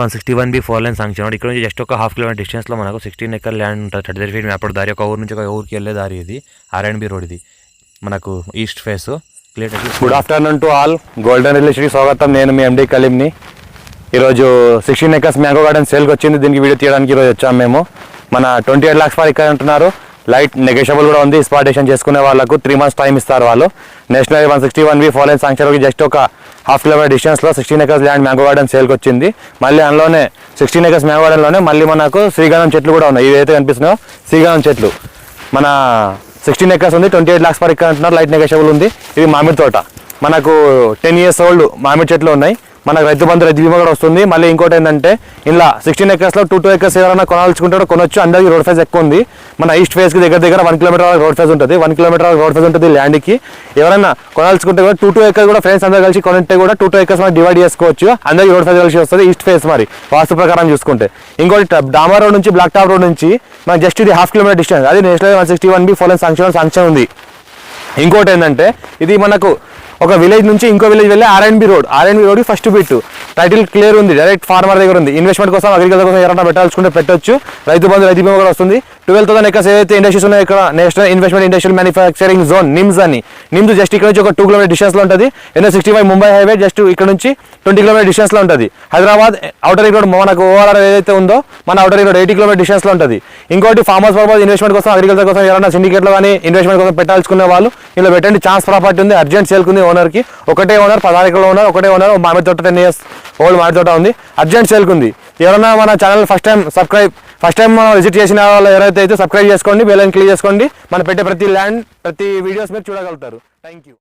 161B 4 line sanction. ఇక్కడ నుంచి just ఒక ½ కిలోమీటర్ డిస్టెన్స్లో మనకు 16 ఎకర్ ల్యాండ్ ఉంటుంది. 33 ఫీట్ మ్యాప్ దారి, ఒక ఊరు నుంచి ఒక ఊరికి వెళ్ళే దారి ఇది. R&B రోడ్ ఇది మనకు east face. Good afternoon to all. Golden real ఎస్టేట్కి స్వాగతం. నేను మీ ఎండి కలీంని. ఈరోజు 16 ఎకర్స్ మ్యాంగో గార్డెన్ సేల్కి వచ్చింది. దీనికి వీడియో తీయడానికి ఈరోజు వచ్చాము మేము. మన 28 lakhs ఫర్ ఇక్కడ అంటున్నారు. లైట్ నెగోషియబుల్ కూడా ఉంది. స్పాటేషన్ చేసుకునే వాళ్ళకు 3 months టైం ఇస్తారు వాళ్ళు. నేషనల్ 161B 4 లైన్ శాంక్షన్కి జస్ట్ ఒక ½ కిలోమీటర్ డిస్టెన్స్లో 16 ఎకర్స్ ల్యాండ్ మ్యాంగో గార్డెన్ సేల్కి వచ్చింది. మళ్ళీ అందులోనే 16 ఎకర్స్ మ్యాంగో గార్డెన్లోనే మళ్ళీ మనకు శ్రీగంధం చెట్లు కూడా ఉన్నాయి. ఇవైతే కనిపిస్తున్నాయో శ్రీగంధం చెట్లు. మన 16 ఎకర్స్ ఉంది. 28 lakhs ఫర్ ఇక్కడ అంటున్నారు. లైట్ నెగోషియబుల్ ఉంది. ఇది మామిడి తోట. మనకు 10 years ఓల్డ్ మామిడి చెట్లు ఉన్నాయి. మనకు రైతు బంధు రైతు బీమా కూడా వస్తుంది. మళ్ళీ ఇంకోటి ఏంటంటే ఇలా 16 ఎకర్స్లో 2 acres ఎవరైనా కొనాల్చుకుంటారో కొనొచ్చు. అందరికీ రోడ్ ఫేజ్ ఎక్కువ ఉంది. మన ఈస్ట్ ఫేస్కి దగ్గర 1 kilometer రోడ్ ఫేజ్ ఉంటుంది. 1 kilometer రోడ్ ఫేజ్ ఉంటుంది ల్యాండ్కి. ఎవరైనా కొనాల్చుకుంటే కూడా 2 acres కూడా ఫ్రెండ్స్ అందరూ కలిసి కొనింటే కూడా 2 acres మనం డివైడ్ చేసుకోవచ్చు. అందరికీ రోడ్ ఫేజ్ కలిసి వస్తుంది ఈస్ట్ ఫేస్. మరి వాస్తు ప్రకారం చూసుకుంటే ఇంకోటి డామర్ రోడ్ నుంచి బ్లాక్ టాప్ రోడ్ నుంచి మనకి జస్ట్ ఇది ½ kilometer డిస్టెన్స్. అది నేషనల్ 161B 4 లైన్ శాంక్షన్ ఉంది. ఇంకోటి ఏంటంటే ఇది మనకు ఒక విలేజ్ నుంచి ఇంకో విలేజ్ వెళ్ళే R&B road first bit. Title clear ఉంది. డైరెక్ట్ ఫార్మర్ దగ్గర ఉంది. ఇన్వెస్ట్మెంట్ కోసం అగ్రికల్చర్ కోసం ఎవరైనా పెట్టాల్సుకుంటే పెట్టొచ్చు. రైతు బంధు రైతు బీమా కూడా వస్తుంది. 12,000 acres ఏదైతే ఇండస్ట్రీస్ ఉన్నాయో ఇక్కడ national investment industrial manufacturing zone NIMS అని. నిమ్స్ జస్ట్ ఇక్కడ నుంచి ఒక 2 kilometer డిస్టెన్స్లో ఉంటుంది. NH65 ముంబై హైవే జస్ట్ ఇక్కడ నుంచి 20 kilometer డిస్టెన్స్లో ఉంటుంది. హైదరాబాద్ అవుటర్ రింగ్ రోడ్ మనకు ORR ఏదైతే ఉందో మన అవుటర్ రింగ్ రోడ్ 80 kilometer డిస్టెన్స్లో ఉంటుంది. ఇంకోటి ఫార్మర్స్ పర్పస్ ఇన్వెస్ట్మెంట్ కోసం అగ్రికల్చర్ కోసం ఎవరైనా సిండికేట్లో కానీ ఇన్వెస్ట్మెంట్ కోసం పెట్టాల్సుకునే వాళ్ళు ఇలా పెట్టండి. ఛాన్స్ ప్రాపర్టీ ఉంది. అర్జెంట్ సేల్కి ఉంది. ఓనర్కి ఒకటే ఓనర్ 16 acres ఓనర్ ఒకటే ఓనర్. మామిడి తోట 10 years ఓల్డ్ మామిడి తోట ఉంది. అర్జెంట్ సేల్కి ఉంది. ఎవరైనా మన ఛానల్ ఫస్ట్ టైం విజిట్ చేసిన వాళ్ళు ఎవరైతే అయితే సబ్స్క్రైబ్ చేసుకోండి. బెల్ ఐకాన్ క్లిక్ చేసుకోండి. మనం పెట్టే ప్రతి వీడియోస్ మీరు చూడగలుగుతారు. Thank you.